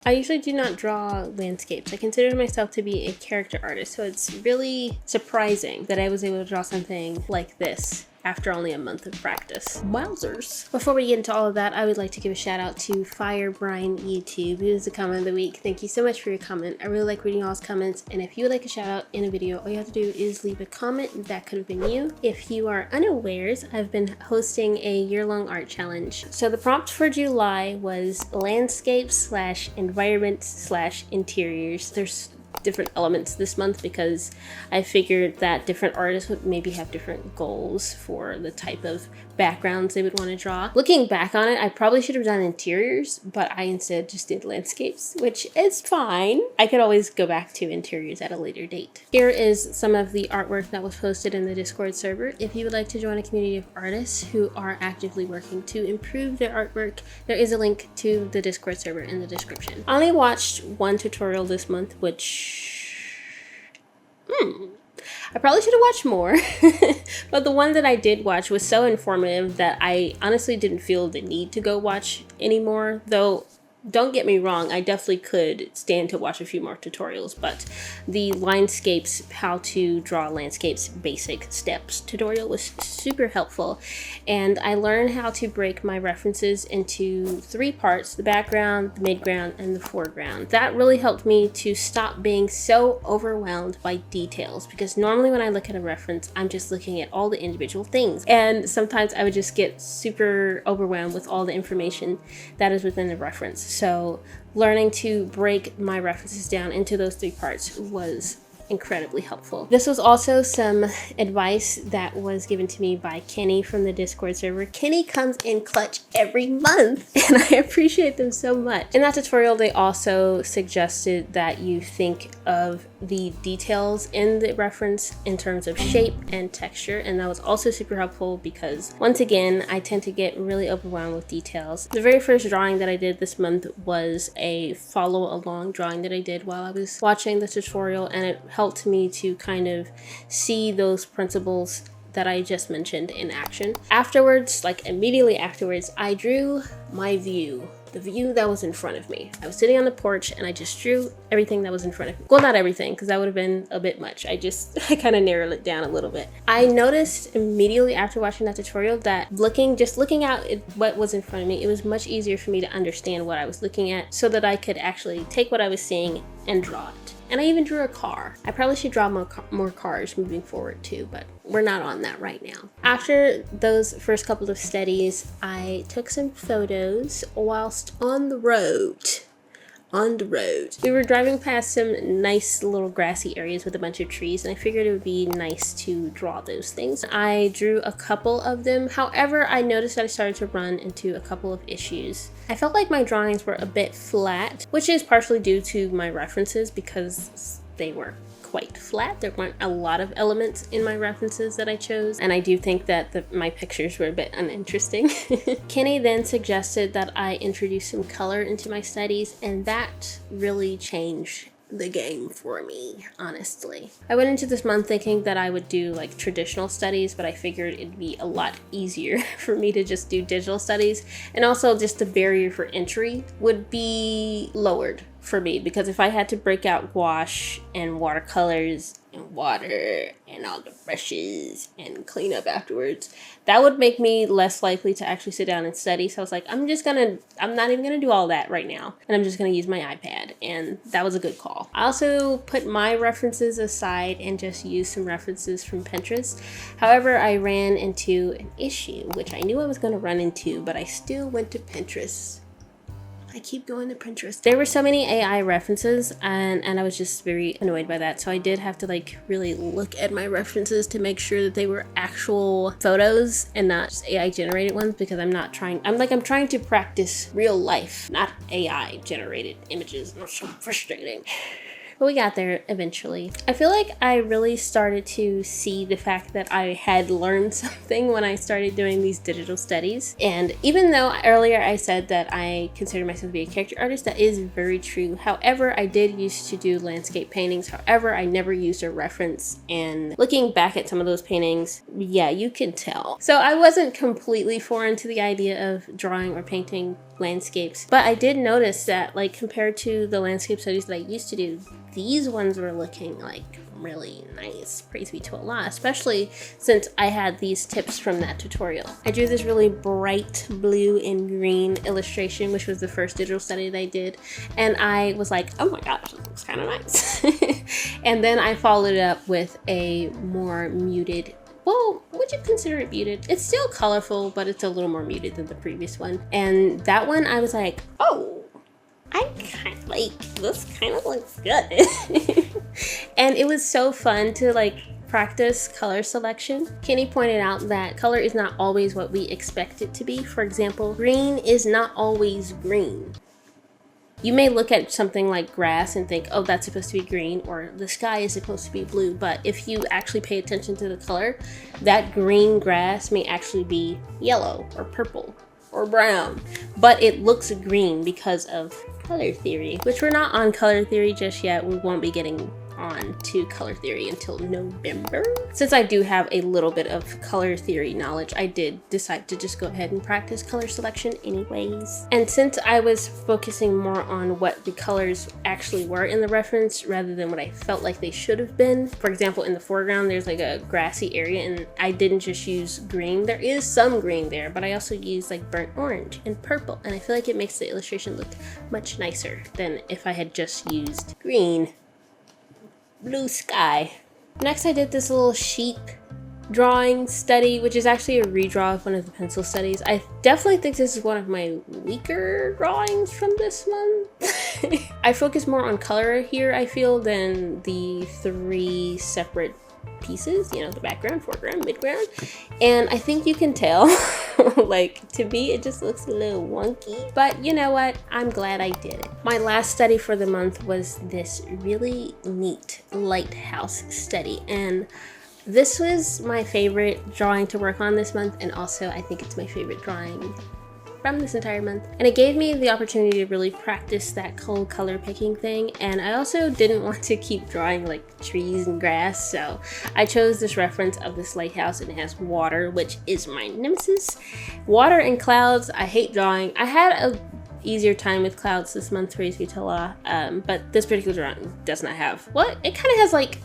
I usually do not draw landscapes. I consider myself to be a character artist, so it's really surprising that I was able to draw something like this after only a month of practice. Wowzers. Before we get into all of that, I would like to give a shout out to Firebrine YouTube, who is the comment of the week. Thank you so much for your comment. I really like reading all's comments, and if you would like a shout out in a video, all you have to do is leave a comment. That could have been you. If you are unawares, I've been hosting a year-long art challenge. So the prompt for July was landscapes / environments / interiors. There's different elements this month because I figured that different artists would maybe have different goals for the type of backgrounds they would want to draw. Looking back on it, I probably should have done interiors, but I instead just did landscapes, which is fine. I could always go back to interiors at a later date. Here is some of the artwork that was posted in the Discord server. If you would like to join a community of artists who are actively working to improve their artwork, there is a link to the Discord server in the description. I only watched one tutorial this month, which I probably should have watched more, but the one that I did watch was so informative that I honestly didn't feel the need to go watch anymore, though don't get me wrong, I definitely could stand to watch a few more tutorials, but the landscapes, how to draw landscapes basic steps tutorial was super helpful, and I learned how to break my references into 3 parts: the background, the midground, and the foreground. That really helped me to stop being so overwhelmed by details, because normally when I look at a reference, I'm just looking at all the individual things, and sometimes I would just get super overwhelmed with all the information that is within the reference. So learning to break my references down into those 3 parts was incredibly helpful. This was also some advice that was given to me by Kenny from the Discord server. Kenny comes in clutch every month, and I appreciate them so much. In that tutorial, they also suggested that you think of the details in the reference in terms of shape and texture, and that was also super helpful because, once again, I tend to get really overwhelmed with details. The very first drawing that I did this month was a follow-along drawing that I did while I was watching the tutorial, and it helped me to kind of see those principles that I just mentioned in action. Afterwards, like immediately afterwards, I drew my view. The view that was in front of me. I was sitting on the porch and I just drew everything that was in front of me. Well, not everything, because that would have been a bit much. I kind of narrowed it down a little bit. I noticed immediately after watching that tutorial that just looking out at what was in front of me, it was much easier for me to understand what I was looking at so that I could actually take what I was seeing and draw it. And I even drew a car. I probably should draw more cars moving forward too, but we're not on that right now. After those first couple of studies, I took some photos whilst on the road. We were driving past some nice little grassy areas with a bunch of trees, and I figured it would be nice to draw those things. I drew a couple of them. However, I noticed that I started to run into a couple of issues. I felt like my drawings were a bit flat, which is partially due to my references because they were quite flat. There weren't a lot of elements in my references that I chose, and I do think that my pictures were a bit uninteresting. Kenny then suggested that I introduce some color into my studies, and that really changed the game for me, honestly. I went into this month thinking that I would do like traditional studies, but I figured it'd be a lot easier for me to just do digital studies, and also just the barrier for entry would be lowered for me, because if I had to break out gouache and watercolors and water and all the brushes and clean up afterwards, that would make me less likely to actually sit down and study. So I was like, I'm not even gonna do all that right now, and I'm just gonna use my iPad, and that was a good call. I also put my references aside and just used some references from Pinterest. However, I ran into an issue, which I knew I was gonna run into, but I still went to Pinterest. I keep going to Pinterest. There were so many AI references, and I was just very annoyed by that. So I did have to like really look at my references to make sure that they were actual photos and not just AI generated ones, because I'm trying to practice real life, not AI generated images. It's so frustrating. But we got there eventually. I feel like I really started to see the fact that I had learned something when I started doing these digital studies. And even though earlier I said that I consider myself to be a character artist, that is very true. However, I did used to do landscape paintings. However, I never used a reference. And looking back at some of those paintings, yeah, you can tell. So I wasn't completely foreign to the idea of drawing or painting landscapes. But I did notice that, like, compared to the landscape studies that I used to do, these ones were looking like really nice. Praise be to Allah, especially since I had these tips from that tutorial. I drew this really bright blue and green illustration, which was the first digital study that I did, and I was like, oh my gosh, this looks kind of nice. And then I followed it up with a more muted, well, would you consider it muted? It's still colorful, but it's a little more muted than the previous one. And that one, I was like, oh, I kind of like, this kind of looks good. And it was so fun to like practice color selection. Kenny pointed out that color is not always what we expect it to be. For example, green is not always green. You may look at something like grass and think, oh, that's supposed to be green, or the sky is supposed to be blue. But if you actually pay attention to the color, that green grass may actually be yellow or purple or brown, but it looks green because of color theory, which we're not on color theory just yet. We won't be getting on to color theory until November. Since I do have a little bit of color theory knowledge, I did decide to just go ahead and practice color selection anyways. And since I was focusing more on what the colors actually were in the reference rather than what I felt like they should have been, for example, in the foreground there's like a grassy area and I didn't just use green. There is some green there, but I also used like burnt orange and purple, and I feel like it makes the illustration look much nicer than if I had just used green, blue sky. Next, I did this little sheep drawing study, which is actually a redraw of one of the pencil studies. I definitely think this is one of my weaker drawings from this month. I focus more on color here, I feel, than the 3 separate pieces, you know, the background, foreground, midground, and I think you can tell like, to me it just looks a little wonky, but you know what, I'm glad I did it. My last study for the month was this really neat lighthouse study, and this was my favorite drawing to work on this month, and also I think it's my favorite drawing from this entire month, and it gave me the opportunity to really practice that cold color picking thing. And I also didn't want to keep drawing like trees and grass, so I chose this reference of this lighthouse, and it has water, which is my nemesis. Water and clouds, I hate drawing. I had a easier time with clouds this month, praise be to Allah, but this particular drawing does not have, well, it kind of has like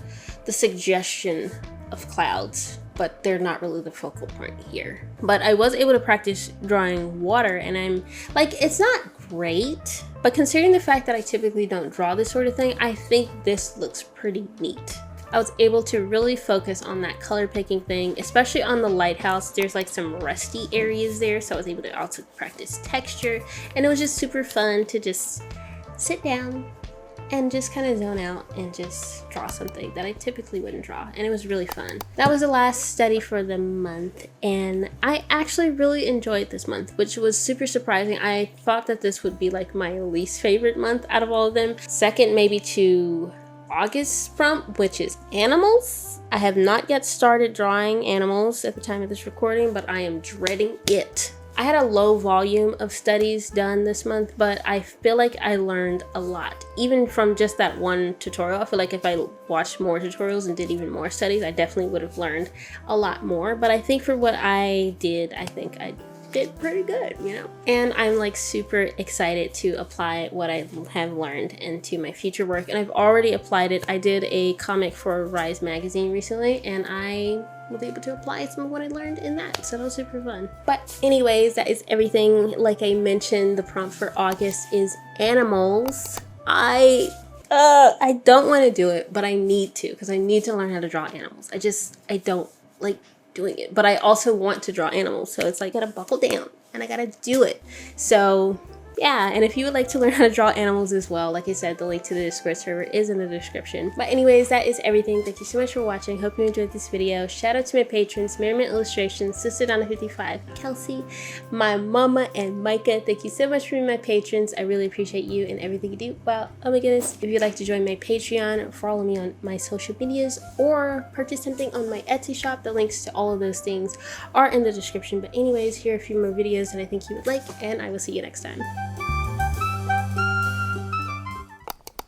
the suggestion of clouds, but they're not really the focal point here. But I was able to practice drawing water, and I'm like, it's not great, but considering the fact that I typically don't draw this sort of thing, I think this looks pretty neat. I was able to really focus on that color picking thing, especially on the lighthouse. There's like some rusty areas there, so I was able to also practice texture, and it was just super fun to just sit down and just kind of zone out and just draw something that I typically wouldn't draw, and it was really fun. That was the last study for the month, and I actually really enjoyed this month, which was super surprising. I thought that this would be like my least favorite month out of all of them, second maybe to August's prompt, which is animals. I have not yet started drawing animals at the time of this recording, but I am dreading it. I had a low volume of studies done this month, but I feel like I learned a lot. Even from just that one tutorial, I feel like if I watched more tutorials and did even more studies, I definitely would have learned a lot more. But I think for what I did, I think I did pretty good, you know? And I'm like super excited to apply what I have learned into my future work, and I've already applied it. I did a comic for Rise magazine recently, and I was able to apply some of what I learned in that, so that was super fun. But anyways, that is everything. Like I mentioned, the prompt for August is animals. I don't want to do it, but I need to, because I need to learn how to draw animals. I don't like doing it, but I also want to draw animals, so it's like I gotta buckle down and I gotta do it. So yeah, and if you would like to learn how to draw animals as well, like I said, the link to the Discord server is in the description. But anyways, that is everything. Thank you so much for watching. Hope you enjoyed this video. Shout out to my patrons, Merriman Illustrations, Sister Donna 55, Kelsey, my mama, and Micah. Thank you so much for being my patrons. I really appreciate you and everything you do. Well, oh my goodness, if you'd like to join my Patreon, follow me on my social medias, or purchase something on my Etsy shop, the links to all of those things are in the description. But anyways, here are a few more videos that I think you would like, and I will see you next time.